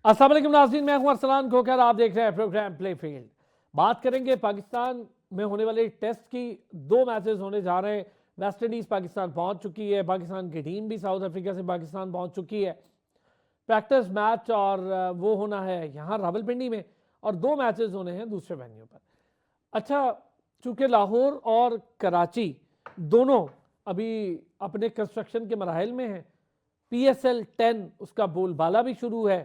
अस्सलाम वालेकुम नाज़रीन, मैं हूं अरसलान खोखर। आप देख रहे हैं प्रोग्राम प्ले फील्ड। बात करेंगे पाकिस्तान में होने वाले टेस्ट की। 2 मैचेस होने जा रहे हैं। वेस्ट इंडीज़ पाकिस्तान पहुंच चुकी है, पाकिस्तान की टीम भी साउथ अफ्रीका से पाकिस्तान पहुंच चुकी है। प्रैक्टिस मैच और वो होना है यहाँ रावलपिंडी में, और 2 मैचेस होने हैं दूसरे वेन्यू पर। अच्छा, चूंकि लाहौर और कराची दोनों अभी अपने कंस्ट्रक्शन के मराहल में हैं, PSL 10 उसका बोलबाला भी शुरू है।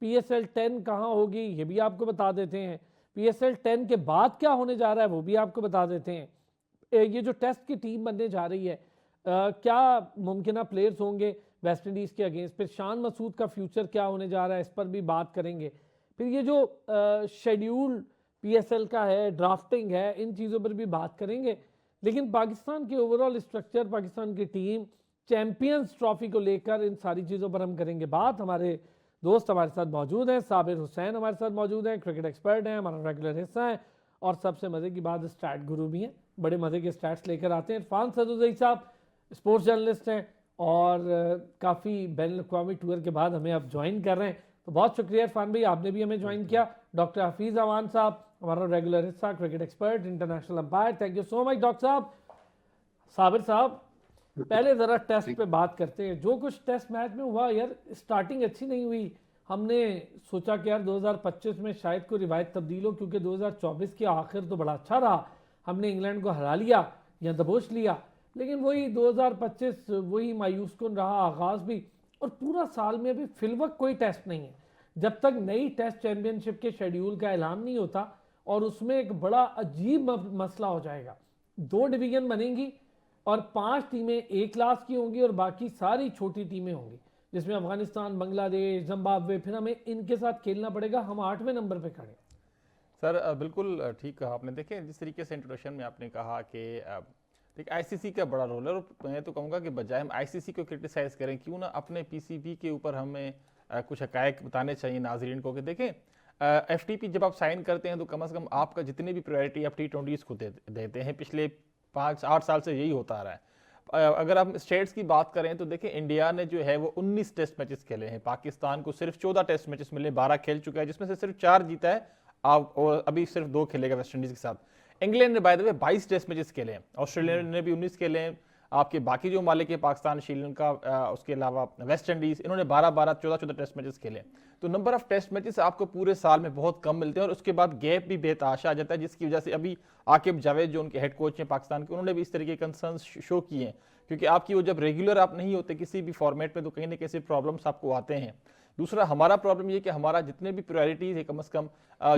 PSL 10 कहाँ होगी ये भी आपको बता देते हैं। PSL 10 के बाद क्या होने जा रहा है वो भी आपको बता देते हैं। ये जो टेस्ट की टीम बनने जा रही है, क्या मुमकिन प्लेयर्स होंगे वेस्ट इंडीज़ के अगेंस्ट, फिर शान मसूद का फ्यूचर क्या होने जा रहा है, इस पर भी बात करेंगे। फिर ये जो शेड्यूल PSL का है, ड्राफ्टिंग है, इन चीज़ों पर भी बात करेंगे। लेकिन पाकिस्तान की ओवरऑल स्ट्रक्चर, पाकिस्तान की टीम, चैंपियंस ट्रॉफी को लेकर, इन सारी चीज़ों पर हम करेंगे बात। हमारे दोस्त हमारे साथ मौजूद हैं, साबिर हुसैन हमारे साथ मौजूद हैं, क्रिकेट एक्सपर्ट हैं, हमारा रेगुलर हिस्सा है, और सबसे मज़े की बात स्टैट गुरु भी हैं, बड़े मज़े के स्टैट्स लेकर आते हैं। इरफान सदुज़ई साहब स्पोर्ट्स जर्नलिस्ट हैं और काफ़ी बैन अवी टूर के बाद हमें अब ज्वाइन कर रहे हैं, तो बहुत शुक्रिया इरफान भाई, आपने भी हमें ज्वाइन किया। डॉक्टर हफीज़ अमान साहब हमारा रेगुलर हिस्सा, cricket expert, international umpire, thank you so much doctor साहब। साबिर साहब, पहले ज़रा टेस्ट पे बात करते हैं। जो कुछ टेस्ट मैच में हुआ यार, स्टार्टिंग अच्छी नहीं हुई। हमने सोचा कि यार 2025 में शायद कोई रिवायत तब्दील हो, क्योंकि 2024 के आखिर तो बड़ा अच्छा रहा, हमने इंग्लैंड को हरा लिया या दबोच लिया। लेकिन वही 2025 वही मायूस कुन रहा आगाज़ भी, और पूरा साल में अभी फिलवक्त कोई टेस्ट नहीं है जब तक नई टेस्ट चैंपियनशिप के शेड्यूल का ऐलान नहीं होता। और उसमें एक बड़ा अजीब मसला हो जाएगा। 2 डिवीजन बनेंगी और 5 टीमें ए क्लास की होंगी और बाकी सारी छोटी टीमें होंगी, जिसमें अफगानिस्तान, बांग्लादेश, जिम्बाब्वे, फिर हमें इनके साथ खेलना पड़ेगा। हम 8वें नंबर पे खड़े। सर बिल्कुल ठीक कहा आपने। देखें, जिस तरीके से इंट्रोडक्शन में आपने कहा कि देखिए आईसीसी का बड़ा रोल है, और मैं तो कहूँगा कि बजाय हम आईसीसी को क्रिटिसाइज़ करें, क्यों ना अपने पीसीबी के ऊपर हमें कुछ हकायक बताने चाहिए नाजरीन को। कि देखें, एफटीपी जब आप साइन करते हैं तो कम से कम आपका जितनी भी प्रायोरिटी आप T20s को देते हैं। पिछले 5-8 साल से यही होता आ रहा है। अगर आप स्टेट्स की बात करें तो देखें, इंडिया ने जो है वो 19 टेस्ट मैचेस खेले हैं, पाकिस्तान को सिर्फ 14 टेस्ट मैचेस मिले, 12 खेल चुका है, जिसमें से सिर्फ 4 जीता है। और अभी सिर्फ 2 खेलेगा वेस्ट इंडीज के साथ। इंग्लैंड ने by the way 22 test matches खेले हैं, ऑस्ट्रेलिया ने भी 19 खेले हैं। आपके बाकी जो मालिक है, पाकिस्तान, श्रीलंका, उसके अलावा वेस्ट इंडीज, इन्होंने 12-12, 14-14 टेस्ट मैचेस खेले। तो नंबर ऑफ टेस्ट मैचेस आपको पूरे साल में बहुत कम मिलते हैं, और उसके बाद गैप भी बेतहाशा आ जाता है, जिसकी वजह से अभी आकिब जावेद जो उनके हेड कोच हैं पाकिस्तान के, उन्होंने भी इस तरीके के कंसर्न्स शो किए हैं। क्योंकि आपकी वो जब रेगुलर आप नहीं होते किसी भी फॉर्मेट में, तो कहीं ना कहीं प्रॉब्लम्स आपको आते हैं। दूसरा हमारा प्रॉब्लम ये कि हमारा जितने भी प्रायोरिटीज है, कम से कम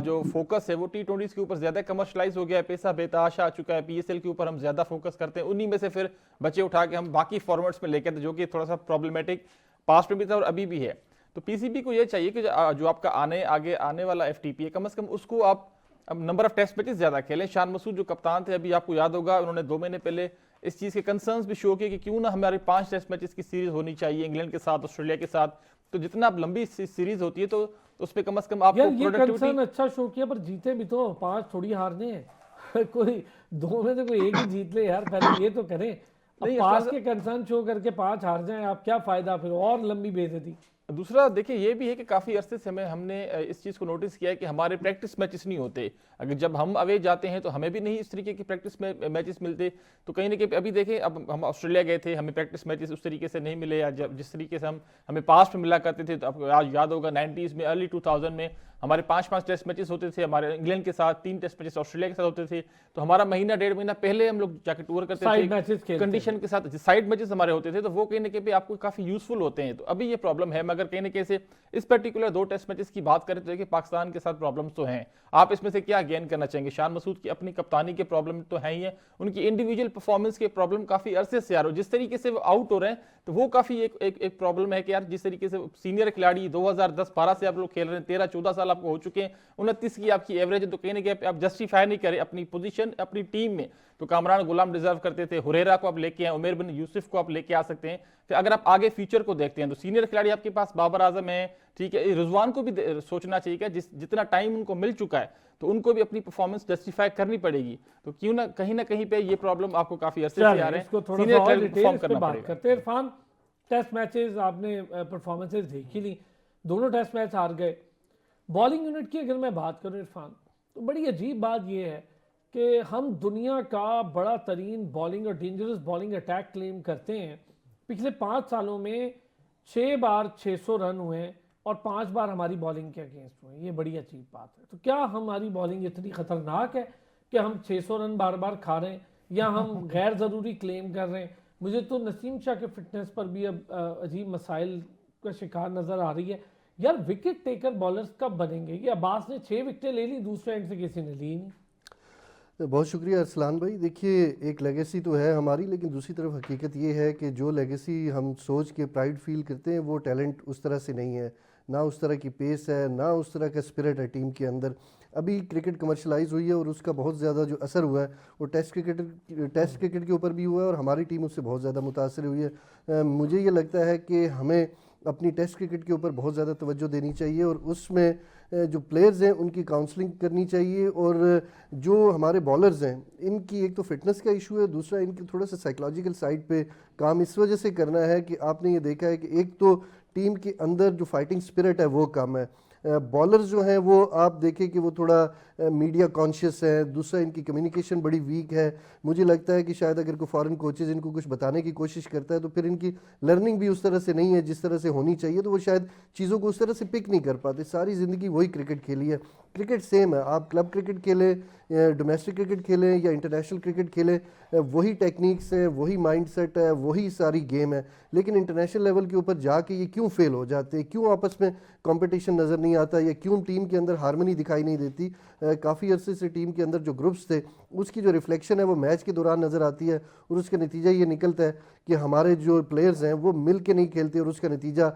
जो फोकस है वो T20s के ऊपर ज्यादा कमर्शलाइज हो गया है, पैसा बेतहाशा आ चुका है। PSL के ऊपर हम ज्यादा फोकस करते हैं, उन्हीं में से फिर बचे उठा के हम बाकी फॉर्मेट्स में लेके आते, जो कि थोड़ा सा प्रॉब्लमेटिक पास्ट में भी था और अभी भी है। तो पीसीबी को ये चाहिए कि जो आपका आगे आने वाला FTP है, कम से कम उसको आप नंबर ऑफ टेस्ट मैचेस ज्यादा खेलें। शान मसूद जो कप्तान थे, अभी आपको याद होगा, उन्होंने 2 महीने पहले इस चीज के कंसर्न्स भी शो किए कि क्यों ना हमारे 5 टेस्ट मैचेस की सीरीज होनी चाहिए, इंग्लैंड के साथ, ऑस्ट्रेलिया के साथ। तो जितना लंबी सीरीज होती है तो उस पर कम से कम आपको यार ये कंसर्न अच्छा शो किया, पर जीते भी तो 5 थोड़ी हारने हैं। कोई 2 में से कोई एक ही जीत ले यार, पहले ये तो करें। अब 5 के कंसर्न शो करके 5 हार जाएं, आप क्या फायदा, फिर और लंबी बेइज्जती। दूसरा देखिए ये भी है कि काफ़ी अरसे से हमने इस चीज़ को नोटिस किया है कि हमारे प्रैक्टिस मैचेस नहीं होते। अगर जब हम अवे जाते हैं तो हमें भी नहीं इस तरीके की प्रैक्टिस मैचेस मिलते। तो कहीं ना कहीं अभी देखें, अब हम ऑस्ट्रेलिया गए थे, हमें प्रैक्टिस मैचेस उस तरीके से नहीं मिले, या जब जिस तरीके से हमें पास्ट में मिला करते थे। तो आपको आज याद होगा 90s में, अर्ली 2000 में हमारे 5-5 टेस्ट मैचेस होते थे, हमारे इंग्लैंड के साथ 3 टेस्ट मैचेस ऑस्ट्रेलिया के साथ होते थे। तो हमारा महीना 1.5 महीना पहले हम लोग जाके टूर करते थे, कंडीशन के साथ साइड मैचेस हमारे होते थे, तो वो कहीं ना कहीं आपको काफ़ी यूजफुल होते हैं। तो अभी ये प्रॉब्लम है, मगर कहीं ना कहीं से इस पर्टिकुलर 2 टेस्ट मैचेस की बात करें तो देखिए पाकिस्तान के साथ प्रॉब्लम्स तो हैं। आप इसमें से क्या गेन करना चाहेंगे? शान मसूद की अपनी कप्तानी के प्रॉब्लम तो है ही है, उनकी इंडिविजुअल परफॉर्मेंस के प्रॉब्लम काफी अरसे से आ रहे हो, जिस तरीके से वो आउट हो रहे हैं तो वो काफी एक प्रॉब्लम है कि यार जिस तरीके से सीनियर खिलाड़ी 2010-12 से आप लोग खेल रहे हैं, 13-14 साल आपको हो चुके हैं, 29 की आपकी एवरेज है, तो कहीं ना कहीं आप जस्टिफाई नहीं करें अपनी पोजीशन अपनी टीम में। तो कामरान गुलाम डिजर्व करते थे, हुरैरा को आप लेके आए, उमेर बिन यूसुफ को आप लेके आ सकते हैं। फिर अगर आप आगे फ्यूचर को देखते हैं तो सीनियर खिलाड़ी आपके पास बाबर आजम है, ठीक है, रिजवान को भी सोचना चाहिए कि जितना टाइम उनको मिल चुका है तो उनको भी अपनी परफॉर्मेंस जस्टिफाई करनी पड़ेगी। तो क्यों ना कहीं पे ये प्रॉब्लम आपको काफी अरसे से आ रहे हैं, सीनियर खिलाड़ी परफॉर्म करना पड़ेगा। करते इरफान, टेस्ट मैचेस आपने परफॉर्मेंसेस देखी ली, दोनों टेस्ट मैच हार गए। बॉलिंग यूनिट की अगर मैं बात करूं इरफान, तो बड़ी अजीब बात यह है कि हम दुनिया का बड़ा तरीन बॉलिंग और डेंजरस बॉलिंग अटैक क्लेम करते हैं। पिछले 5 सालों में 6 बार 600 रन हुए हैं और 5 बार हमारी बॉलिंग के अगेंस्ट हुए हैं। ये बड़ी अजीब बात है। तो क्या हमारी बॉलिंग इतनी खतरनाक है कि हम 600 रन बार बार खा रहे हैं, या हम गैर ज़रूरी क्लेम कर रहे हैं? मुझे तो नसीम शाह के फिटनेस पर भी अब अजीब मसाइल का शिकार नज़र आ रही है। यार विकेट टेकर बॉलर्स कब बनेंगे? ये अब्बास ने 6 विकेटें ले ली, दूसरे एंड से किसी ने ली नहीं। बहुत शुक्रिया अरसलान भाई। देखिए, एक लेगेसी तो है हमारी, लेकिन दूसरी तरफ हकीकत ये है कि जो लेगेसी हम सोच के प्राइड फील करते हैं वो टैलेंट उस तरह से नहीं है, ना उस तरह की पेस है, ना उस तरह का स्पिरिट है टीम के अंदर। अभी क्रिकेट कमर्शलाइज हुई है और उसका बहुत ज़्यादा जो असर हुआ है वो टेस्ट क्रिकेट के ऊपर भी हुआ है और हमारी टीम उससे बहुत ज़्यादा मुतासर हुई है। मुझे ये लगता है कि हमें अपनी टेस्ट क्रिकेट के ऊपर बहुत ज़्यादा तवज्जो देनी चाहिए और उसमें जो प्लेयर्स हैं उनकी काउंसलिंग करनी चाहिए, और जो हमारे बॉलर्स हैं इनकी एक तो फिटनेस का इशू है, दूसरा इनकी थोड़ा सा साइकोलॉजिकल साइड पे काम इस वजह से करना है कि आपने ये देखा है कि एक तो टीम के अंदर जो फाइटिंग स्पिरिट है वो कम है। बॉलर्स जो हैं वो आप देखें कि वो थोड़ा मीडिया कॉन्शियस है, दूसरा इनकी कम्युनिकेशन बड़ी वीक है। मुझे लगता है कि शायद अगर कोई फॉरेन कोचेज़ इनको कुछ बताने की कोशिश करता है तो फिर इनकी लर्निंग भी उस तरह से नहीं है जिस तरह से होनी चाहिए, तो वो शायद चीज़ों को उस तरह से पिक नहीं कर पाते। सारी ज़िंदगी वही क्रिकेट खेली है। क्रिकेट सेम है, आप क्लब क्रिकेट खेलें, डोमेस्टिक क्रिकेट खेलें या इंटरनेशनल क्रिकेट खेलें, वही टेक्निक्स हैं, वही माइंडसेट है, वही सारी गेम है। लेकिन इंटरनेशनल लेवल के ऊपर जाके ये क्यों फेल हो जाते हैं, क्यों आपस में कंपटीशन नज़र नहीं आता, या क्यों टीम के अंदर हारमनी दिखाई नहीं देती? काफ़ी अरसे से टीम के अंदर जो ग्रुप्स थे उसकी जो रिफ्लेक्शन है वो मैच के दौरान नज़र आती है, और उसका नतीजा ये निकलता है कि हमारे जो प्लेयर्स हैं वो मिल के नहीं खेलते, और उसका नतीजा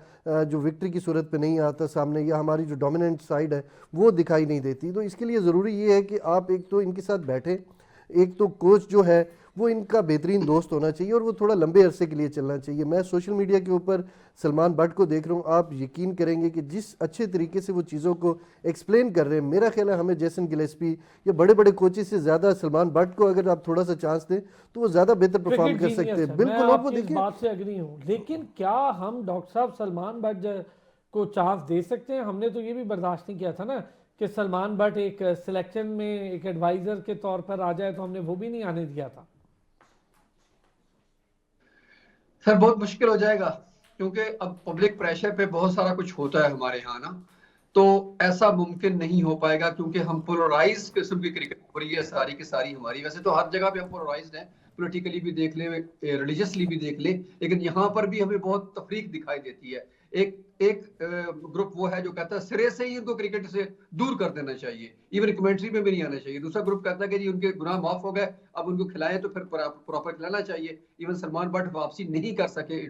जो विक्ट्री की सूरत पे नहीं आता सामने, या हमारी जो डोमिनेंट साइड है वो दिखाई नहीं देती। तो इसके लिए ज़रूरी ये है कि आप एक तो इनके साथ बैठें, एक तो कोच जो है वो इनका बेहतरीन दोस्त होना चाहिए और वो थोड़ा लंबे अरसे के लिए चलना चाहिए। मैं सोशल मीडिया के ऊपर सलमान बट को देख रहा हूँ, आप यकीन करेंगे कि जिस अच्छे तरीके से वो चीज़ों को एक्सप्लेन कर रहे हैं, मेरा ख्याल है हमें जेसन गिलेस्पी या बड़े बड़े कोचेस से ज़्यादा सलमान बट को अगर आप थोड़ा सा चांस दें तो वो ज़्यादा बेहतर परफॉर्म कर सकते हैं। बिल्कुल, और वो देखिए, बात से एग्री हूँ, लेकिन क्या हम डॉक्टर साहब सलमान बट को चांस दे सकते हैं? हमने तो ये भी बर्दाश्त नहीं किया था ना कि सलमान बट एक सिलेक्शन में एक एडवाइजर के तौर पर आ जाए, तो हमने वो भी नहीं आने दिया था। सर बहुत मुश्किल हो जाएगा, क्योंकि अब पब्लिक प्रेशर पे बहुत सारा कुछ होता है हमारे यहाँ ना, तो ऐसा मुमकिन नहीं हो पाएगा, क्योंकि हम पोलराइज किस्म की क्रिकेट हो रही है सारी की सारी हमारी। वैसे तो हर जगह पे हम पोलराइज्ड हैं, पॉलिटिकली भी देख ले, रिलीजियसली भी देख ले, लेकिन यहाँ पर भी हमें बहुत तफरीक दिखाई देती है। एक एक ग्रुप वो है जो कहता है सिरे से ही उनको क्रिकेट से दूर कर देना चाहिए, इवन कमेंट्री में भी नहीं आना चाहिए। दूसरा ग्रुप कहता है कि जी उनके गुनाह माफ हो गए, अब उनको खिलाएं तो फिर प्रॉपर खिलाना चाहिए। इवन सलमान बट वापसी नहीं कर सके,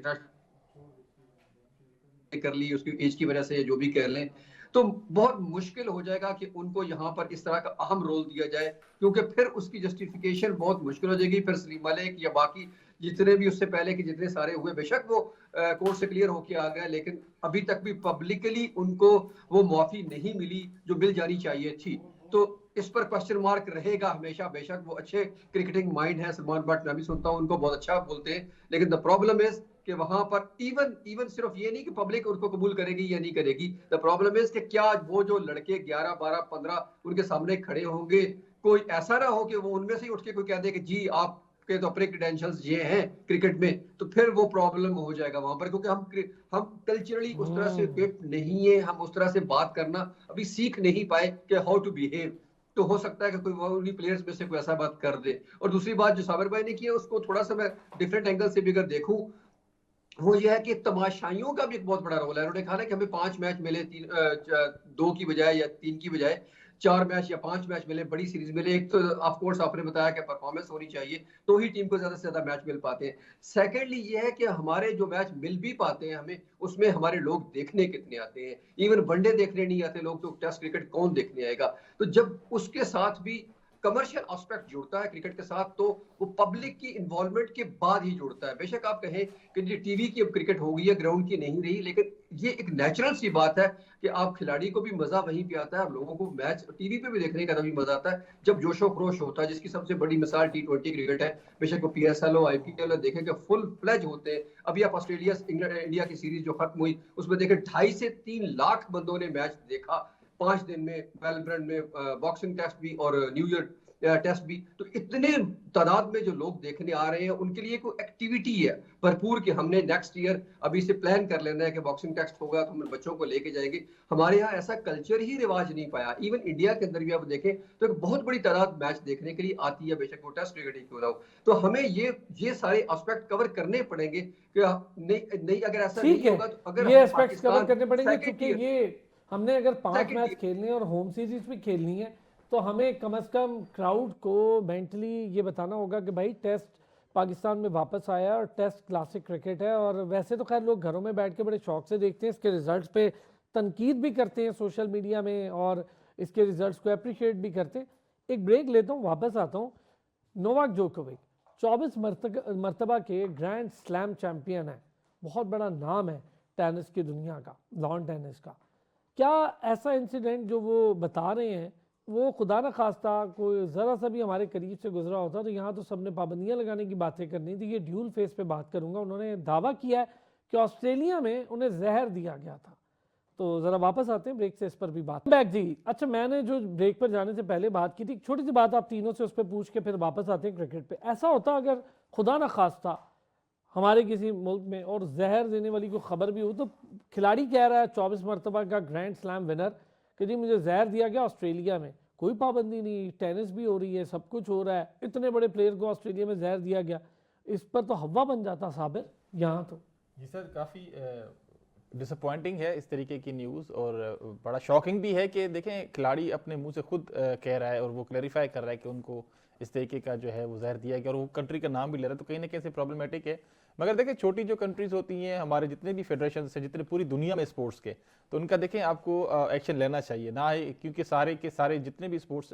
कर ली उसकी एज की वजह से, जो भी कह लें, तो बहुत मुश्किल हो जाएगा कि उनको यहाँ पर इस तरह का अहम रोल दिया जाए, क्योंकि फिर उसकी जस्टिफिकेशन बहुत मुश्किल हो जाएगी। फिर सलीम मलिक या बाकी जितने भी उससे पहले के जितने सारे हुए, बेशक वो कोर्ट से क्लियर होके आ गए, लेकिन अभी तक भी पब्लिकली उनको वो माफी नहीं मिली जो मिल जानी चाहिए थी। तो इस पर क्वेश्चन मार्क रहेगा हमेशा। बेशक वो अच्छे क्रिकेटिंग माइंड है सलमान बट, मैं भी सुनता हूँ उनको, बहुत अच्छा बोलते हैं, लेकिन द प्रॉब्लम इज कि वहां पर इवन सिर्फ ये नहीं कि पब्लिक उनको कबूल करेगी या नहीं करेगी, द प्रॉब्लम इज कि क्या वो जो लड़के 11 12 15 उनके सामने खड़े होंगे, कोई ऐसा ना हो कि वो उनमें से ही उठ के कोई कह दे कि जी आपके तो अपने क्रेडेंशियल्स ये हैं क्रिकेट में, तो फिर वो प्रॉब्लम हो जाएगा वहां पर। क्योंकि हम कल्चरली उस तरह से इक्विप्ड नहीं है, हम उस तरह से बात करना अभी सीख नहीं पाए कि हाउ टू बिहेव। तो हो सकता है कि कोई उन्हीं प्लेयर्स में से कोई ऐसा बात कर दे। और दूसरी बात जो साबिर भाई ने की है, उसको थोड़ा सा मैं डिफरेंट एंगल से भी अगर देखूं, वो ये है कि तमाशाइयों का भी एक बहुत बड़ा रोल है। उन्होंने कहा ना कि हमें 5 मैच मिले, 2 की बजाय या 3 की बजाय 4 मैच या 5 मैच मिले, बड़ी सीरीज मिले। एक तो ऑफ कोर्स आपने बताया कि परफॉर्मेंस होनी चाहिए, तो ही टीम को ज्यादा से ज्यादा मैच मिल पाते हैं। सेकेंडली ये है कि हमारे जो मैच मिल भी पाते हैं हमें, उसमें हमारे लोग देखने कितने आते हैं। इवन वनडे देखने नहीं आते लोग, तो टेस्ट क्रिकेट कौन देखने आएगा? तो जब उसके साथ भी कमर्शियल एस्पेक्ट जुड़ता है क्रिकेट के साथ, तो वो पब्लिक की इन्वॉल्वमेंट के बाद ही जुड़ता है। बेशक आप कहें कि जी टीवी की अब क्रिकेट हो गई है, ग्राउंड की नहीं रही, लेकिन ये एक नेचुरल सी बात है कि आप खिलाड़ी को भी मजा वहीं पे आता है, आप लोगों को मैच टीवी पे भी देखने का तभी मजा आता है जब जोशो खरोश होता है, जिसकी सबसे बड़ी मिसाल T20 क्रिकेट है। बेशक वो PSL हो, IPL हो, देखें कि फुल फ्लेज होते हैं। अभी आप ऑस्ट्रेलिया इंडिया की सीरीज जो खत्म हुई उसमें देखें 2.5 से 3 लाख बंदों ने मैच देखा 5 दिन में, मेलबर्न में बॉक्सिंग टेस्ट भी और न्यू ईयर टेस्ट भी। तो इतने तादाद में जो लोग देखने आ रहे हैं, उनके लिए कोई एक्टिविटी है भरपूर कि हमने नेक्स्ट ईयर अभी से प्लान कर लेना है कि बॉक्सिंग टेस्ट होगा तो हम बच्चों को लेके जाएंगे। हमारे यहाँ ऐसा कल्चर ही रिवाज नहीं पाया। इवन इंडिया के अंदर भी आप देखें तो एक बहुत बड़ी तादाद मैच देखने के लिए आती है, बेशक वो टेस्ट क्रिकेट ही क्यों ना हो। तो हमें ये सारे एस्पेक्ट कवर करने पड़ेंगे कि नहीं अगर ऐसा ठीक नहीं है, होगा तो अगर ये हम एस्पेक्ट्स कवर पाकिस्तान करने पड़ेंगे, second क्योंकि tier- ये हमने अगर 5 second मैच tier- खेलने और होम सीरीज भी खेलनी है तो हमें कम से कम क्राउड को मेंटली ये बताना होगा कि भाई टेस्ट पाकिस्तान में वापस आया और टेस्ट क्लासिक क्रिकेट है। और वैसे तो खैर लोग घरों में बैठ के बड़े शौक से देखते हैं, इसके रिजल्ट्स पे तनकीद भी करते हैं सोशल मीडिया में और इसके रिजल्ट्स को अप्रिशिएट भी करते हैं। एक ब्रेक लेता हूँ, वापस आता हूँ। नोवाक जोकोविच 24 मरतबा के ग्रैंड स्लैम चैंपियन है, बहुत बड़ा नाम है टेनिस की दुनिया का, लॉन टेनिस का। क्या ऐसा इंसिडेंट जो वो बता रहे हैं वो खुदा न खास्ता कोई ज़रा सा भी हमारे करीब से गुजरा होता तो यहाँ तो सबने पाबंदियाँ लगाने की बातें करनी थी। ये ड्यूल फेस पे बात करूँगा। उन्होंने दावा किया है कि ऑस्ट्रेलिया में उन्हें जहर दिया गया था। तो ज़रा वापस आते हैं ब्रेक से, इस पर भी बात बैक जी। अच्छा, मैंने जो ब्रेक पर जाने से पहले बात की थी, छोटी सी बात आप तीनों से उस पर पूछ के फिर वापस आते हैं क्रिकेट पे। ऐसा होता अगर खुदा न खास्ता हमारे किसी मुल्क में और जहर देने वाली कोई खबर भी हो, तो खिलाड़ी कह रहा है 24 मरतबा का ग्रैंड स्लैम विनर कि जी मुझे जहर दिया गया ऑस्ट्रेलिया में, कोई पाबंदी नहीं, टेनिस भी हो रही है, सब कुछ हो रहा है, इतने बड़े प्लेयर को ऑस्ट्रेलिया में जहर दिया गया, इस पर तो हवा बन जाता साबिर यहाँ तो। जी सर, काफ़ी डिसअपॉइंटिंग है इस तरीके की न्यूज़, और बड़ा शॉकिंग भी है कि देखें खिलाड़ी अपने मुंह से खुद कह रहा है और वो क्लैरिफाई कर रहा है कि उनको इस तरीके का जो है वो जहर दिया गया, और वो कंट्री का नाम भी ले रहा है, तो कहीं ना कहीं से प्रॉब्लमेटिक है। मगर देखें छोटी जो कंट्रीज होती हैं, हमारे जितने भी फेडरेशन हैं, जितने पूरी दुनिया में स्पोर्ट्स के, तो उनका देखें आपको एक्शन लेना चाहिए ना है, क्योंकि सारे के सारे जितने भी स्पोर्ट्स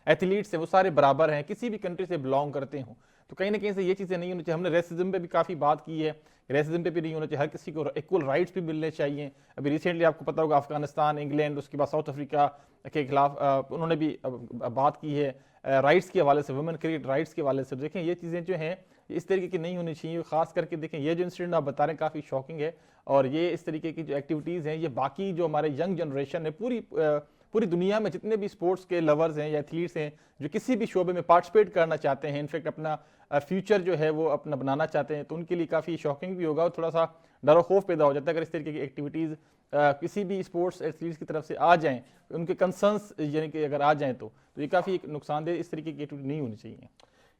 एथलीट्स हैं वो सारे बराबर हैं, किसी भी कंट्री से बिलोंग करते हों, तो कहीं ना कहीं से ये चीज़ें नहीं होनी चाहिए। हमने रेसिज्म पे भी काफ़ी बात की है, रेसिज्म पे भी नहीं होना चाहिए, हर किसी को इक्वल राइट्स भी मिलने चाहिए। अभी रिसेंटली आपको पता होगा अफगानिस्तान, इंग्लैंड, उसके बाद साउथ अफ्रीका के खिलाफ उन्होंने भी बात की है राइट्स के हवाले से, वुमेन क्रिकेट राइट्स के हवाले से। देखें ये चीज़ें जो हैं इस तरीके की नहीं होनी चाहिए। खास करके देखें ये जो इंसिडेंट आप बता रहे हैं काफ़ी शॉकिंग है, और ये इस तरीके की जो एक्टिविटीज़ हैं ये बाकी जो हमारे यंग जनरेशन है पूरी दुनिया में जितने भी स्पोर्ट्स के लवर्स हैं या एथलीट्स हैं जो किसी भी शोबे में पार्टिसिपेट करना चाहते हैं, इनफैक्ट अपना फ्यूचर जो है वो अपना बनाना चाहते हैं, तो उनके लिए काफ़ी शॉकिंग भी होगा और थोड़ा सा डर और खौफ पैदा हो जाता है अगर इस तरीके की एक्टिविटीज़ किसी भी स्पोर्ट्स एथलीट्स की तरफ से आ जाएं, उनके कंसर्न्स यानी कि अगर आ जाएं तो ये काफ़ी नुकसानदेह, इस तरीके की एक्टिविटी नहीं होनी चाहिए।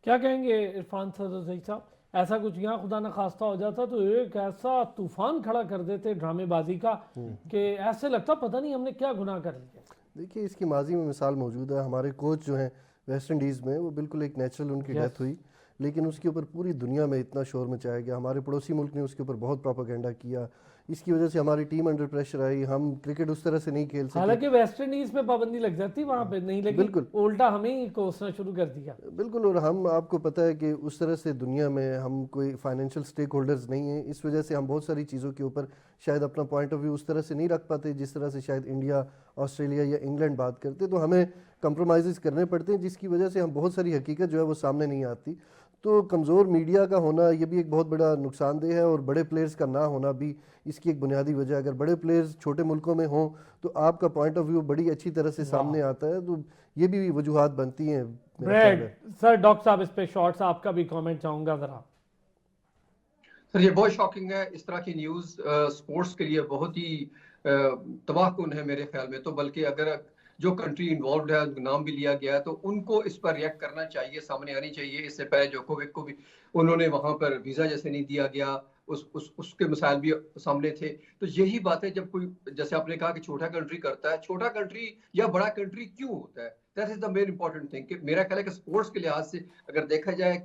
क्या कहेंगे इरफान सदर साहब, ऐसा कुछ यहाँ खुदा न खास्ता हो जाता तो एक ऐसा तूफान खड़ा कर देते ड्रामेबाजी का कि ऐसे लगता पता नहीं हमने क्या गुनाह कर लिया। देखिए इसकी माजी में मिसाल मौजूद है, हमारे कोच जो हैं वेस्ट इंडीज़ में, वो बिल्कुल एक नेचुरल उनकी डेथ हुई, लेकिन उसके ऊपर पूरी दुनिया में इतना शोर मचाया गया, हमारे पड़ोसी मुल्क ने उसके ऊपर बहुत प्रोपेगेंडा किया, इसकी वजह से हमारी टीम अंडर प्रेशर आई, हम क्रिकेट उस तरह से नहीं खेल सके। हालांकि वेस्ट इंडीज पे पाबंदी लग जाती वहाँ पे नहीं लगी, बिल्कुल उल्टा हमें ही कोसना शुरू कर दिया। बिल्कुल, और हम आपको पता है कि उस तरह से दुनिया में हम कोई फाइनेंशियल स्टेक होल्डर्स नहीं हैं, इस वजह से हम बहुत सारी चीज़ों के ऊपर शायद अपना पॉइंट ऑफ व्यू उस तरह से नहीं रख पाते जिस तरह से शायद इंडिया, ऑस्ट्रेलिया या इंग्लैंड बात करते, तो हमें कंप्रोमाइज़ करने पड़ते हैं, जिसकी वजह से हम बहुत सारी हकीकत जो है वो सामने नहीं आती। तो कमज़ोर मीडिया का होना ये भी एक बहुत बड़ा नुकसानदेह है, और बड़े प्लेयर्स का ना होना भी इसकी एक बुनियादी वजह। अगर बड़े प्लेयर्स छोटे मुल्कों में हों तो आपका पॉइंट ऑफ व्यू बड़ी अच्छी तरह से सामने आता है, तो ये भी वजूहात बनती हैं। ब्रेड सर, डॉक्टर साहब इस पे शॉर्ट्स आपका भी कमेंट चाहूँगा ज़रा। सर ये बहुत शॉकिंग है, इस तरह की न्यूज़ स्पोर्ट्स के लिए बहुत ही तबाहकुन है मेरे ख्याल में। तो बल्कि अगर जो कंट्री इन्वॉल्व है नाम भी लिया गया है तो उनको इस पर रिएक्ट करना चाहिए, सामने आनी चाहिए। इससे पहले जोकोविक को भी उन्होंने वहां पर वीजा जैसे नहीं दिया गया, उसके मिसाइल भी सामने थे। तो यही बात है, जब कोई जैसे आपने कहा कि छोटा कंट्री करता है, छोटा कंट्री या बड़ा कंट्री क्यों होता है, that is the main important thing. कि मेरा ख्याल है कि स्पोर्ट्स के लिहाज से अगर देखा जाए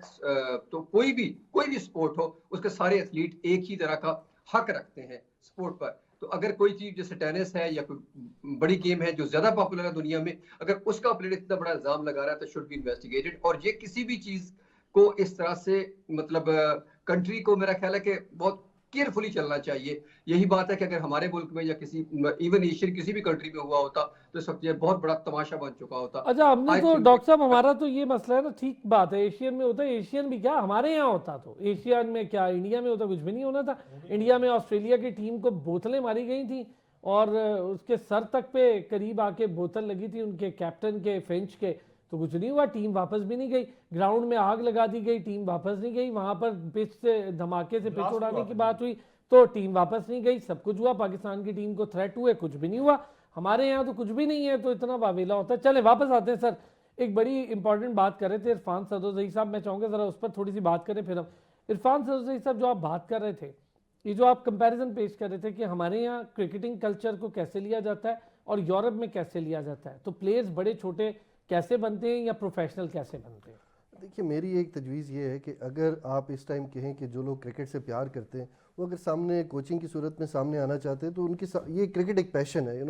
तो कोई भी स्पोर्ट हो उसके सारे एथलीट एक ही तरह का हक रखते हैं स्पोर्ट पर। तो अगर कोई चीज जैसे टेनिस है या कोई बड़ी गेम है जो ज्यादा पॉपुलर है दुनिया में, अगर उसका प्लेयर इतना बड़ा इल्जाम लगा रहा है तो शुड बी इन्वेस्टिगेटेड। और ये किसी भी चीज को इस तरह से मतलब कंट्री को मेरा ख्याल है कि बहुत केयरफुली चलना चाहिए। यही बात है कि अगर हमारे मुल्क में या किसी इवन एशियन किसी भी कंट्री में हुआ होता तो इस वक्त ये बहुत बड़ा तमाशा बन चुका होता। अच्छा, हमने I तो think- डॉक्टर साहब हमारा तो ये मसला है ना, ठीक बात है, एशियन में होता है, एशियन भी क्या हमारे यहाँ होता, तो एशियन में क्या इंडिया में होता, कुछ भी नहीं होना था। इंडिया में ऑस्ट्रेलिया की टीम को बोतलें मारी गई थी और उसके सर तक पे करीब आके बोतल लगी थी उनके कैप्टन के, फिंच के, तो कुछ नहीं हुआ, टीम वापस भी नहीं गई। ग्राउंड में आग लगा दी गई, टीम वापस नहीं गई। वहां पर पिच से धमाके से पिच उड़ाने की बात हुई तो टीम वापस नहीं गई। सब कुछ हुआ, पाकिस्तान की टीम को थ्रेट हुए, कुछ भी नहीं हुआ। हमारे यहाँ तो कुछ भी नहीं है तो इतना वावेला होता है। चले वापस आते हैं सर, एक बड़ी इंपॉर्टेंट बात कर रहे थे इरफान सदोजई साहब, मैं चाहूँगा ज़रा उस पर थोड़ी सी बात करें। फिर हम इरफान सदोजई साहब, जो आप बात कर रहे थे, ये जो आप कंपैरिजन पेश कर रहे थे कि हमारे यहाँ क्रिकेटिंग कल्चर को कैसे लिया जाता है और यूरोप में कैसे लिया जाता है, तो प्लेयर्स बड़े छोटे कैसे बनते हैं या प्रोफेशनल कैसे बनते हैं? देखिए, मेरी एक तजवीज़ ये है कि अगर आप इस टाइम कहें कि जो लोग क्रिकेट से प्यार करते हैं वो अगर सामने कोचिंग की सूरत में सामने आना चाहते हैं तो ये क्रिकेट एक पैशन है,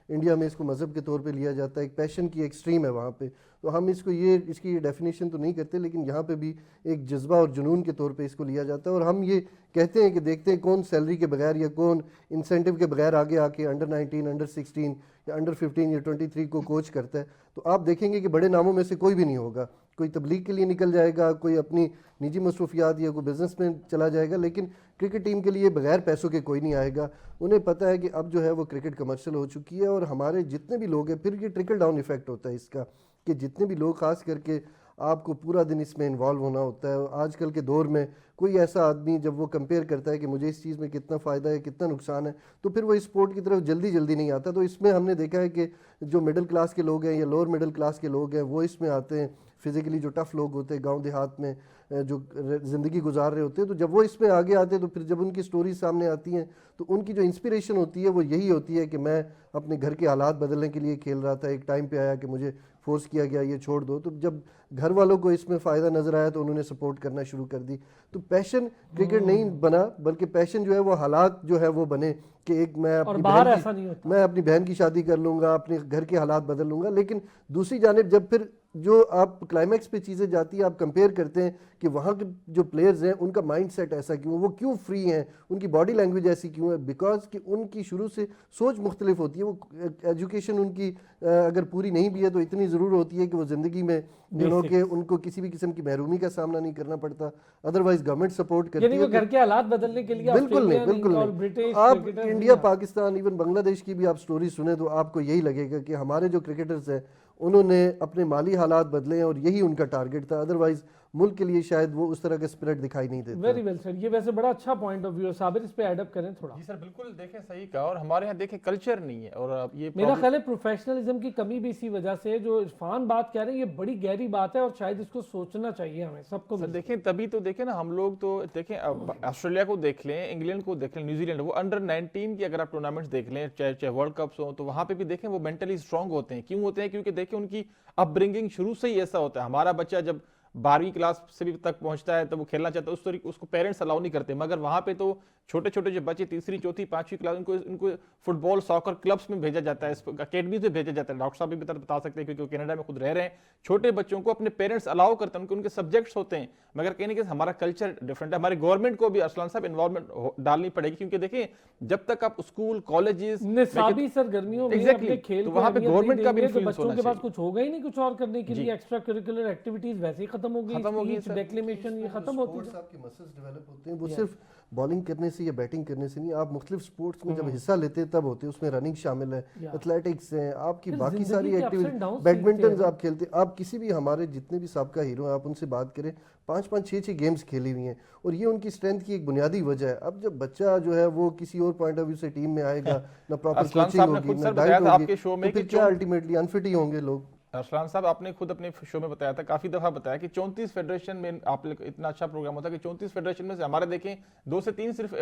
इंडिया में इसको मज़हब के तौर पे लिया जाता है, एक पैशन की एक्सट्रीम है वहाँ पे। तो हम इसकी डेफिनेशन तो नहीं करते, लेकिन यहाँ पे भी एक जज्बा और जुनून के तौर पे इसको लिया जाता है। और हम ये कहते हैं कि देखते हैं कौन सैलरी के बगैर या कौन इंसेंटिव के बगैर आगे आके अंडर 19, अंडर 16 या अंडर 15 या 23 को कोच करता है। तो आप देखेंगे कि बड़े नामों में से कोई भी नहीं होगा, कोई तबलीग के लिए निकल जाएगा, कोई अपनी निजी मसरूफियात या कोई बिजनेस में चला जाएगा, लेकिन क्रिकेट टीम के लिए बगैर पैसों के कोई नहीं आएगा। उन्हें पता है कि अब जो है वो क्रिकेट कमर्शियल हो चुकी है और हमारे जितने भी लोग हैं, फिर ये ट्रिकल डाउन इफेक्ट होता है इसका कि जितने भी लोग, खास करके आपको पूरा दिन इसमें इन्वॉल्व होना होता है। आजकल के दौर में कोई ऐसा आदमी जब वो कंपेयर करता है कि मुझे इस चीज़ में कितना फ़ायदा है, कितना नुकसान है, तो फिर वो इस स्पोर्ट की तरफ जल्दी नहीं आता। तो इसमें हमने देखा है कि जो मिडिल क्लास के लोग हैं या लोअर मिडिल क्लास के लोग हैं वो इसमें आते हैं, फिज़िकली जो टफ़ लोग होते हैं गांव देहात में जो ज़िंदगी गुजार रहे होते हैं, तो जब वो इसमें आगे आते हैं तो फिर जब उनकी स्टोरीज सामने आती हैं तो उनकी जो इंस्पिरेशन होती है वो यही होती है कि मैं अपने घर के हालात बदलने के लिए खेल रहा था, एक टाइम पे आया कि मुझे फोर्स किया गया ये छोड़ दो। तो जब घर वालों को इसमें फ़ायदा नज़र आया तो उन्होंने सपोर्ट करना शुरू कर दी। तो पैशन क्रिकेट नहीं बना, बल्कि पैशन जो है वो हालात जो है वो बने कि एक मैं अपनी बहन की शादी कर लूँगा, अपने घर के हालात बदल लूँगा। लेकिन दूसरी जानिब जब फिर जो आप क्लाइमैक्स पे चीज़ें जाती है, आप कंपेयर करते हैं कि वहाँ के जो प्लेयर्स हैं उनका माइंड सेट ऐसा क्यों, वो क्यों फ्री हैं, उनकी बॉडी लैंग्वेज ऐसी क्यों है, बिकॉज कि उनकी शुरू से सोच मुख्तलिफ होती है। वो एजुकेशन उनकी अगर पूरी नहीं भी है तो इतनी ज़रूर होती है कि वो ज़िंदगी में कि उनको किसी भी किस्म की महरूमी का सामना नहीं करना पड़ता, अदरवाइज गवर्नमेंट सपोर्ट करती है। घर के हालात बदलने के लिए बिल्कुल नहीं। आप इंडिया, पाकिस्तान, इवन बांग्लादेश की भी आप स्टोरी सुने तो आपको यही लगेगा कि हमारे जो क्रिकेटर्स हैं उन्होंने अपने माली हालात बदले हैं और यही उनका टारगेट था, अदरवाइज मुल्क के लिए शायद वो उस तरह का स्पिरिट दिखाई नहीं देता। वेरी वेल सर, ये वैसे बड़ा अच्छा पॉइंट ऑफ व्यू है। साबिर, इस पे ऐड अप करें थोड़ा। जी सर, बिल्कुल देखें, सही कहा। और हमारे यहाँ देखें कल्चर नहीं है और ये मेरा ख्याल है प्रोफेशनलिज्म की कमी भी इसी वजह से, जो इरफान बात कह रहे हैं ये बड़ी गहरी बात है और शायद इसको सोचना चाहिए हमें सबको। देखें तभी तो देखें ना, हम लोग तो देखें ऑस्ट्रेलिया को देख लें, इंग्लैंड को देख लें, न्यूजीलैंड, वो अंडर 19 की अगर आप टूर्नामेंट्स देख लें, चाहे वर्ल्ड कप्स हो, तो वहाँ पे भी देखें वो मेंटली स्ट्रांग होते हैं। क्यों होते हैं? क्योंकि देखें उनकी अपब्रिंगिंग शुरू से ही ऐसा होता है। हमारा बच्चा जब 12वीं क्लास से भी तक पहुंचता है तो वो खेलना चाहता है, उस तरीके उसको पेरेंट्स अलाउ नहीं करते, मगर वहां पे तो छोटे छोटे जो बच्चे 3री, 4थी, 5वीं क्लास उनको फुटबॉल, सॉकर क्लब्स में भेजा जाता है, अकेडमी में भेजा जाता है। डॉक्टर साहब भी बता सकते हैं क्योंकि वो कनाडा में खुद रह रहे हैं। छोटे बच्चों को अपने पेरेंट्स अलाउ करते हैं, उनके सब्जेक्ट्स होते हैं, मगर कहीं ना कहीं हमारा कल्चर डिफरेंट है। हमारे गवर्नमेंट को भी अरसलान साहब इन्वॉल्वमेंट डालनी पड़ेगी, क्योंकि देखिए जब तक आप स्कूल, कॉलेजेस, निसाबी सरगर्मियों में अपने खेल, तो वहां पे गवर्नमेंट का भी इन्फ्लुएंस बच्चों के पास कुछ होगा ही नहीं कुछ और करने के लिए। एक्स्ट्रा करिकुलर एक्टिविटीज वैसे ही खत्म हो गई, डेक्लेमेशन ये खत्म होती है। आपके मसल्स डेवलप होते हैं, वो सिर्फ बॉलिंग करने से या बैटिंग करने से नहीं, आप मुख्तलिफ स्पोर्ट्स में जब हिस्सा लेते हैं तब होते हैं। उसमें रनिंग शामिल है, एथलेटिक्स है, आपकी बाकी सारी एक्टिविटी, बैडमिंटन आप खेलते हैं, आप किसी भी हमारे जितने भी साबका हीरो हैं आप उनसे बात करें, 5-5, 6-6 गेम्स खेली हुई हैं और ये उनकी स्ट्रेंथ की एक बुनियादी वजह है। अब जब बच्चा जो है वो किसी और पॉइंट ऑफ व्यू से टीम में आएगा, ना प्रॉपर कोचिंग होगी, ना डाइट होगी, तो फिर क्या अल्टीमेटली अनफिट ही होंगे लोग। अरसलान साहब, आपने खुद अपने शो में बताया था, काफी दफा बताया कि 34 फेडरेशन में आप इतना अच्छा प्रोग्राम होता है कि 34 फेडरेशन में से हमारे देखें 2 से 3 सिर्फ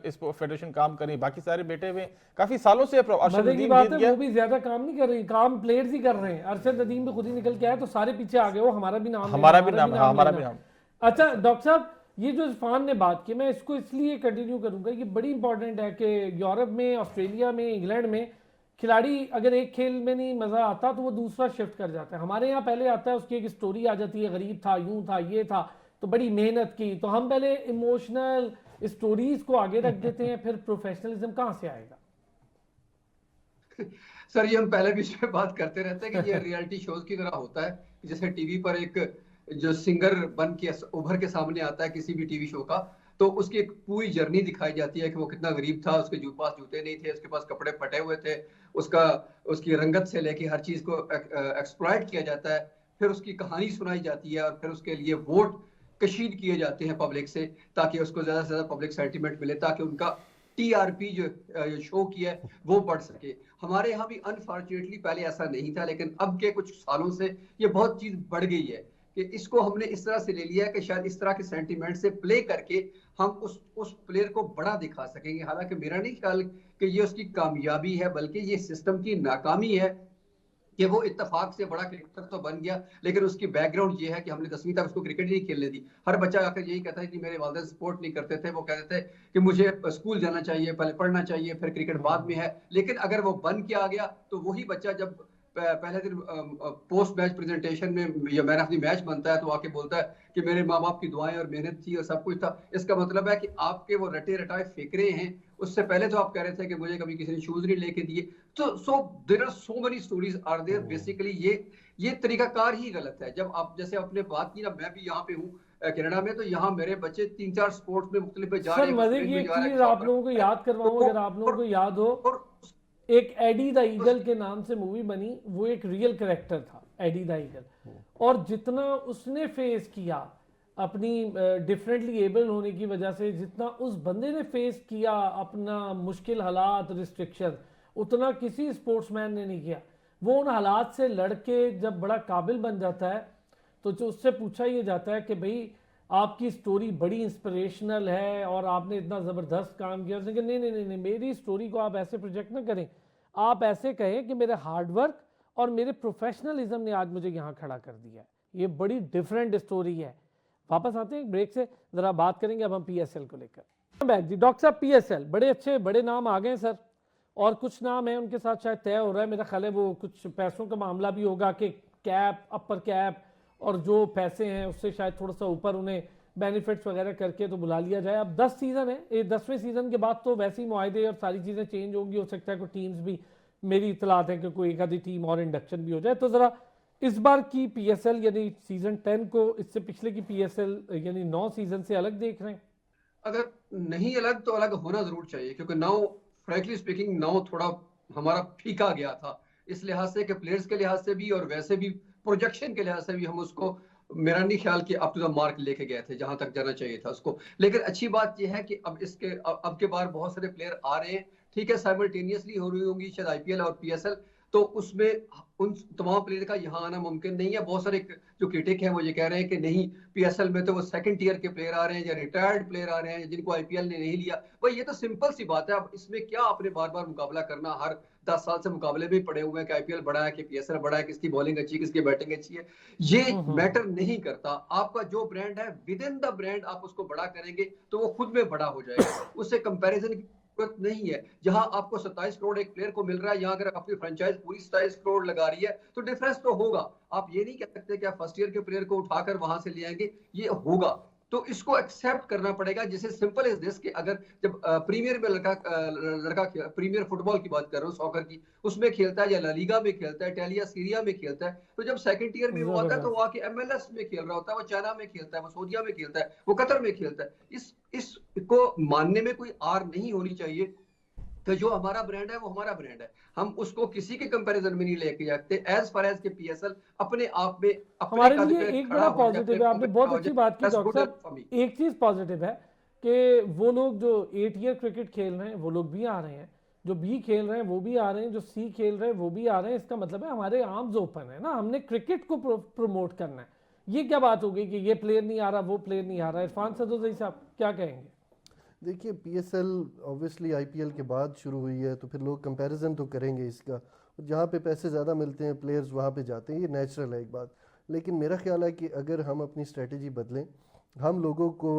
इस फेडरेशन काम करें, बाकी सारे बैठे हुए काफी सालों से। की बात है, वो भी ज्यादा काम नहीं कर रही, काम प्लेयर्स ही कर रहे हैं। अरशद नदीम भी खुद ही निकल के आया तो सारे पीछे आ गए, वो हमारा भी नाम। अच्छा डॉक्टर साहब, ये जो इरफान ने बात की, मैं इसको इसलिए कंटिन्यू करूंगा, ये बड़ी इंपॉर्टेंट है कि यूरोप में, ऑस्ट्रेलिया में, इंग्लैंड में खिलाड़ी अगर एक खेल में नहीं मज़ा आता तो वो दूसरा शिफ्ट कर जाता है। हमारे यहाँ पहले आता है, उसकी एक स्टोरी आ जाती है, गरीब था, यूं था, ये था, तो बड़ी मेहनत की, तो हम पहले इमोशनल स्टोरीज को आगे रख देते हैं, फिर प्रोफेशनलिज्म कहाँ से आएगा? सर ये हम पहले भी इस पे बात करते रहते हैं कि ये रियलिटी शोज की तरह होता है, जैसे टीवी पर एक जो सिंगर बन के उभर के सामने आता है किसी भी टीवी शो का, तो उसकी एक पूरी जर्नी दिखाई जाती है कि वो कितना गरीब था, उसके पास जूते नहीं थे, उसके पास कपड़े फटे हुए थे, उसका उसकी रंगत से लेके हर चीज को एक्सप्लॉइट किया जाता है, फिर उसकी कहानी सुनाई जाती है और फिर उसके लिए वोट कशीद किए जाते हैं पब्लिक से, ताकि उसको ज्यादा से ज्यादा पब्लिक सेंटिमेंट मिले, ताकि उनका टीआरपी जो शो की है वो बढ़ सके। हमारे यहाँ भी अनफॉर्चुनेटली पहले ऐसा नहीं था, लेकिन अब के कुछ सालों से ये बहुत चीज बढ़ गई है कि इसको हमने इस तरह से ले लिया है कि शायद इस तरह के सेंटीमेंट से प्ले करके हम उस प्लेयर को बड़ा दिखा सकेंगे। हालांकि मेरा नहीं ख्याल कि ये उसकी कामयाबी है, बल्कि ये सिस्टम की नाकामी है कि वो इत्तेफाक से बड़ा क्रिकेटर तो बन गया, लेकिन उसकी बैकग्राउंड ये है कि हमने 10वीं तक उसको क्रिकेट नहीं खेलने दी। हर बच्चा आकर यही कहता है कि मेरे वालिदैन स्पोर्ट नहीं करते थे, वो कहते थे कि मुझे स्कूल जाना चाहिए, पहले पढ़ना चाहिए, फिर क्रिकेट बाद में है। लेकिन अगर वो बन के आ गया तो वही बच्चा जब पहले दिन पोस्ट मैच प्रेजेंटेशन में या मैन ऑफ द मैच बनता है तो आके बोलता है कि मेरे माँ बाप की दुआएं और मेहनत थी और सब कुछ था। इसका मतलब है कि आपके वो रटे रटाए फिक्रे हैं। उससे पहले तो आप कह रहे थे कि मुझे कभी किसी ने शूज नहीं लेके दिए। तो there are so many stories are there. Basically ये तरीकाकार ही गलत है। जब आप जैसे आपने बात की ना, मैं भी यहाँ पे हूँ कनाडा में, तो यहाँ मेरे बच्चे 3-4 स्पोर्ट्स में मुख्तलिफ पे जा रहे सर हैं। मजे की एक चीज आप लोगों को याद करवाऊं, अगर आप लोगों को याद हो, और एक एडी द ईगल के नाम से मूवी बनी, वो एक रियल कैरेक्टर था एडी द ईगल, और जितना उसने फेस किया अपनी डिफरेंटली एबल होने की वजह से, जितना उस बंदे ने फेस किया अपना मुश्किल हालात, रिस्ट्रिक्शन, उतना किसी स्पोर्ट्समैन ने नहीं किया। वो उन हालात से लड़के जब बड़ा काबिल बन जाता है तो जो उससे पूछा ये जाता है कि भाई आपकी स्टोरी बड़ी इंस्पिरेशनल है और आपने इतना ज़बरदस्त काम किया। उसने कहा नहीं नहीं नहीं नहीं, मेरी स्टोरी को आप ऐसे प्रोजेक्ट ना करें, आप ऐसे कहें कि मेरे हार्डवर्क और मेरे प्रोफेशनलिज्म ने आज मुझे यहाँ खड़ा कर दिया है। ये बड़ी डिफरेंट स्टोरी है। वापस आते हैं ब्रेक से, ज़रा बात करेंगे अब हम पीएसएल को लेकर। बैक जी, डॉक्टर साहब पीएसएल बड़े अच्छे बड़े नाम आ गए सर, और कुछ नाम है उनके साथ शायद तय हो रहा है। मेरा ख्याल है वो कुछ पैसों का मामला भी होगा कि कैप, अपर कैप, और जो पैसे हैं उससे शायद थोड़ा सा ऊपर उन्हें बेनिफिट्स वगैरह करके तो बुला लिया जाए। अब 10 सीज़न है, ये 10वें सीज़न के बाद तो वैसे ही मुआहदे और सारी चीज़ें चेंज होंगी। हो सकता है कोई टीम्स भी, मेरी इतलात है कि कोई एक आधी टीम और इंडक्शन भी हो जाए। तो ज़रा इस बार की पीएसएल यानी सीज़न 10 को इससे पिछले की पीएसएल यानी 9 सीज़न से अलग देख रहे हैं? अगर नहीं अलग तो अलग होना जरूर चाहिए, क्योंकि नाउ फ्रैंकली स्पीकिंग नाउ थोड़ा हमारा फीका गया था, इस लिहाज से कि प्लेयर्स के लिहाज से भी और वैसे भी प्रोजेक्शन के लिहाज से भी हम उसको, मेरा नहीं ख्याल कि अप टू द मार्क लेके गए थे जहां तक जाना चाहिए था उसको। लेकिन अच्छी बात यह है कि अब अब के बार बहुत सारे प्लेयर आ रहे हैं, ठीक है, साइमल्टेनियसली हो रही होंगी शायद आईपीएल और पीएसएल, तो उसमें उन तमाम प्लेयर का यहाँ आना मुमकिन नहीं है। बहुत सारे जो क्रिटिक हैं वो ये कह रहे हैं कि नहीं, पीएसएल में तो वो सेकंड टीयर के प्लेयर आ रहे हैं या रिटायर्ड प्लेयर आ रहे हैं जिनको आईपीएल ने नहीं लिया। भाई ये तो सिंपल सी बात है, अब इसमें क्या आपने बार बार मुकाबला करना, हर 10 साल से मुकाबले में पड़े हुए हैं कि आईपीएल बड़ा है कि पीएसएल बड़ा है, किसकी बॉलिंग अच्छी है, किसकी बैटिंग अच्छी है, ये मैटर नहीं करता। आपका जो ब्रांड है, विद इन द ब्रांड आप उसको बड़ा करेंगे तो वो खुद में बड़ा हो जाएगा, उससे कंपैरिजन जरूरत नहीं है। जहां आपको 27 करोड़ एक प्लेयर को मिल रहा है, यहाँ अगर आपकी फ्रेंचाइज पूरी 27 करोड़ लगा रही है तो डिफरेंस तो होगा। आप ये नहीं कह सकते कि आप फर्स्ट ईयर के प्लेयर को उठाकर वहां से ले आएंगे, ये होगा। तो इसको एक्सेप्ट करना पड़ेगा। जैसे सिंपल इज दिस कि अगर जब प्रीमियर में लड़का प्रीमियर फुटबॉल की बात कर रहा हूँ, सॉकर की, उसमें खेलता है या ला लीगा में खेलता है, इटालिया सीरिया में खेलता है, तो जब सेकंड ईयर में वो आता है तो वो आके एमएलएस में खेल रहा होता है, वो चाइना में खेलता है, वो सऊदीया में खेलता है, वो कतर में खेलता है। इसको मानने में कोई आर नहीं होनी चाहिए कि जो हमारा ब्रांड है वो हमारा ब्रांड है, हम उसको किसी के कंपैरिजन में नहीं लेके जाते। एज फार एज के पीएसएल अपने आप में हमारे लिए एक बड़ा पॉजिटिव है, आपने बहुत अच्छी बात की डॉक्टर साहब। एक चीज पॉजिटिव है कि वो लोग जो 8 ईयर क्रिकेट खेल रहे हैं वो लोग भी आ रहे हैं, जो बी खेल रहे हैं वो भी आ रहे हैं, जो सी खेल रहे हैं वो भी आ रहे हैं। इसका मतलब है हमारे आर्म्स ओपन है ना, हमने क्रिकेट को प्रमोट करना है। ये क्या बात होगी कि ये प्लेयर नहीं आ रहा, वो प्लेयर नहीं आ रहा? इरफान सदोज़ई साहब क्या कहेंगे? देखिए, पीएसएल ऑब्वियसली आईपीएल के बाद शुरू हुई है, तो फिर लोग कंपैरिजन तो करेंगे इसका, जहाँ पे पैसे ज़्यादा मिलते हैं प्लेयर्स वहाँ पे जाते हैं, ये नेचुरल है एक बात। लेकिन मेरा ख्याल है कि अगर हम अपनी स्ट्रेटजी बदलें, हम लोगों को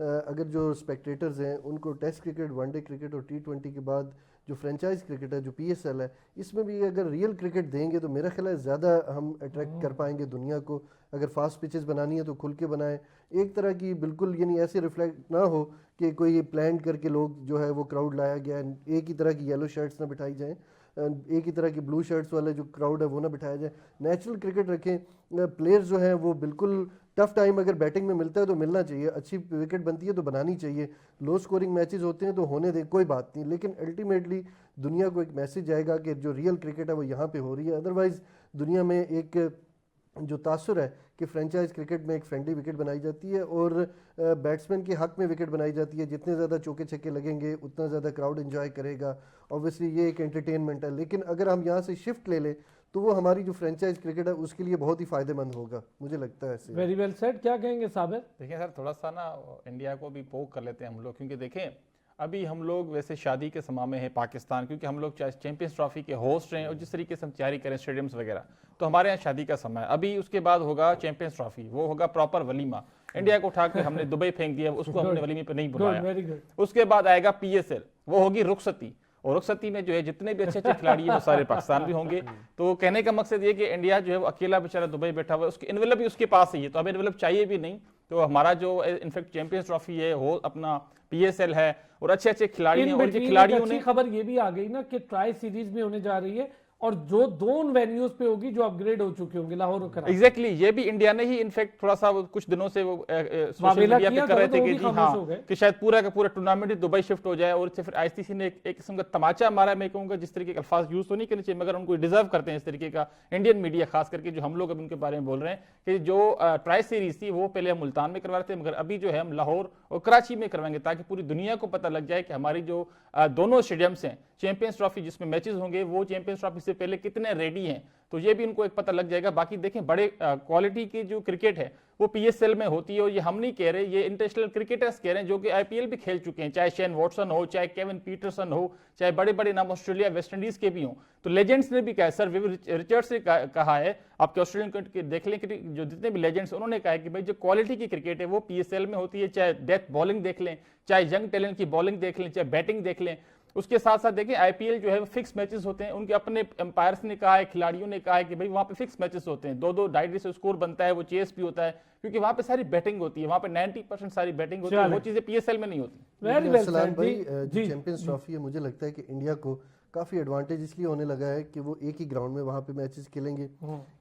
अगर जो स्पेक्टेटर्स हैं उनको टेस्ट क्रिकेट, वनडे क्रिकेट और T20 के बाद जो फ्रेंचाइज क्रिकेट है, जो PSL है, इसमें भी अगर रियल क्रिकेट देंगे तो मेरा ख्याल है ज़्यादा हम अट्रैक्ट कर पाएंगे दुनिया को। अगर फास्ट पिचेस बनानी है तो खुल के बनाएं, एक तरह की बिल्कुल यानी ऐसे रिफ्लेक्ट ना हो कि कोई प्लान करके लोग जो है वो क्राउड लाया गया है, एक ही तरह की येलो शर्ट्स ना बिठाई जाएं, एक ही तरह की ब्लू शर्ट्स वाले जो क्राउड है वो ना बिठाया जाए, नेचुरल क्रिकेट रखें। प्लेयर्स जो हैं वो बिल्कुल टफ टाइम अगर बैटिंग में मिलता है तो मिलना चाहिए, अच्छी विकेट बनती है तो बनानी चाहिए, लो स्कोरिंग मैचेस होते हैं तो होने दें, कोई बात नहीं, लेकिन अल्टीमेटली दुनिया को एक मैसेज जाएगा कि जो रियल क्रिकेट है वो यहाँ पे हो रही है। अदरवाइज़ दुनिया में एक जो तासुर है कि फ्रेंचाइज क्रिकेट में एक फ्रेंडली विकेट बनाई जाती है और बैट्समैन के हक में विकेट बनाई जाती है, जितने ज़्यादा चौके छक्के लगेंगे उतना ज़्यादा क्राउड एंजॉय करेगा। ऑब्वियसली ये एक एंटरटेनमेंट है, लेकिन अगर हम यहाँ से शिफ्ट ले लें तो वो हमारी जो फ्रेंचाइज क्रिकेट है उसके लिए बहुत ही फायदेमंद होगा, मुझे लगता है ऐसे। Very well said. क्या कहेंगे साबिर? देखिए सर, थोड़ा सा ना इंडिया को भी पोक कर लेते हैं हम लोग, क्योंकि देखें अभी हम लोग वैसे शादी के समय में है पाकिस्तान, क्योंकि हम लोग चैंपियंस ट्रॉफी के होस्ट हैं और जिस तरीके से हम तैयारी करें स्टेडियम्स वगैरह, तो हमारे यहाँ शादी का समय। अभी उसके बाद होगा चैंपियंस ट्रॉफी, वो होगा प्रॉपर वलीमा। इंडिया को उठा के हमने दुबई फेंक दिया, उसको हमने वलीमे पे नहीं बुलाया। Very good. उसके बाद आएगा PSL, वो होगी रुखसती, और रुखसती में जो है जितने भी अच्छे अच्छे खिलाड़ी हैं वो सारे पाकिस्तान भी होंगे। तो कहने का मकसद ये कि इंडिया जो है वो अकेला बेचारा दुबई बैठा हुआ है, उसकी एनवेलप भी उसके पास ही है, तो अब एनवेलप चाहिए भी नहीं। तो हमारा जो इनफैक्ट चैंपियंस ट्रॉफी है, हो अपना PSL है, और अच्छे अच्छे खिलाड़ी हैं, और जो खिलाड़ियों ने खबर ये भी आ गई ना कि ट्राई सीरीज में होने जा रही है और जो दो वेन्यूज पे होगी जो अपग्रेड हो चुके होंगे, लाहौर और कराची। एग्जैक्टली ये भी इंडिया ने ही इनफैक्ट थोड़ा सा कुछ दिनों से वो सोशल मामला मीडिया पे किया कर था, रहे तो थे वो कि भी जी खामोश हाँ, हो गए। कि शायद पूरा का पूरा टूर्नामेंट ही दुबई शिफ्ट हो जाए, और इससे फिर ICC ने एक किस्म का तमाचा मारा। मैं कहूंगा जिस तरीके के अल्फाज यूज तो नहीं करने चाहिए, मगर उनको डिजर्व करते हैं इस तरीके का इंडियन मीडिया, खास करके जो हम लोग अब उनके बारे में बोल रहे हैं कि जो ट्राई सीरीज थी वो पहले हम मुल्तान में करवा रहे थे, मगर अभी जो है हम लाहौर और कराची में करवाएंगे, ताकि पूरी दुनिया को पता लग जाए कि हमारी जो दोनों स्टेडियम्स हैं चैंपियंस ट्रॉफी जिसमें मैचेस होंगे, वो चैंपियंस ट्रॉफी से पहले कितने रेडी हैं, तो ये भी उनको एक पता लग जाएगा। बाकी देखें, बड़े क्वालिटी की जो क्रिकेट है वो PSL में होती है, और ये हम नहीं कह रहे, ये इंटरनेशनल क्रिकेटर्स कह रहे हैं जो कि IPL भी खेल चुके हैं, चाहे शेन वॉटसन हो, चाहे केविन पीटरसन हो, चाहे बड़े बड़े नाम ऑस्ट्रेलिया वेस्ट इंडीज के भी हों। तो लेजेंड्स ने भी कहा है, सर विव रिचर्ड्स ने कहा है, आपके ऑस्ट्रेलियन क्रिकेट देख लें कि जो जितने भी लेजेंड्स, उन्होंने कहा है कि भाई जो क्वालिटी की क्रिकेट है वो PSL में होती है, चाहे डेथ बॉलिंग देख लें, चाहे यंग टैलेंट की बॉलिंग देख लें, चाहे बैटिंग देख लें। उसके साथ साथ देखें IPL जो है वो फिक्स मैचेस होते हैं, उनके अपने एम्पायर्स ने कहा है, खिलाड़ियों ने कहा है कि भाई वहां पे फिक्स मैचेस होते हैं, 2-2 2.5 से स्कोर बनता है, वो चेस भी होता है, क्योंकि वहां पे सारी बैटिंग होती है, वहां पे 90% सारी बैटिंग होती है, वो चीजें PSL में नहीं होती। वेरी वेल सलाम सेड भाई, जी। चैंपियंस ट्रॉफी है, मुझे लगता है कि इंडिया को काफ़ी एडवांटेज इसलिए होने लगा है कि वो एक ही ग्राउंड में वहाँ पे मैचेस खेलेंगे,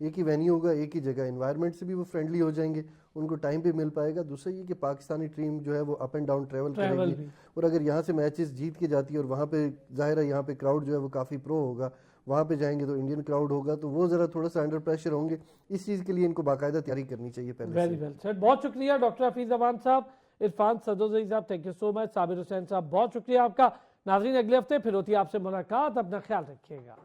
एक ही वेन्यू होगा, एक ही जगह, एनवायरनमेंट से भी वो फ्रेंडली हो जाएंगे, उनको टाइम पे मिल पाएगा। दूसरा ये कि पाकिस्तानी टीम जो है वो अप एंड डाउन ट्रैवल करेगी, भी। और अगर यहाँ से मैचेस जीत के जाती है और वहाँ पे जाहिर है यहाँ पे क्राउड जो है वो काफ़ी प्रो होगा, वहाँ पे जाएंगे तो इंडियन क्राउड होगा, तो वो ज़रा थोड़ा सा अंडर प्रेशर होंगे। इस चीज़ के लिए इनको बाकायदा तैयारी करनी चाहिए पहले वेरी से। Well said. बहुत शुक्रिया डॉक्टर हफीज अमान साहब, इरफान सदोजई साहब, thank you so much. Sabir Hussain साहब, बहुत शुक्रिया आपका। नाज़रीन, अगले हफ्ते फिर होती है आपसे मुलाकात, अपना ख्याल रखिएगा।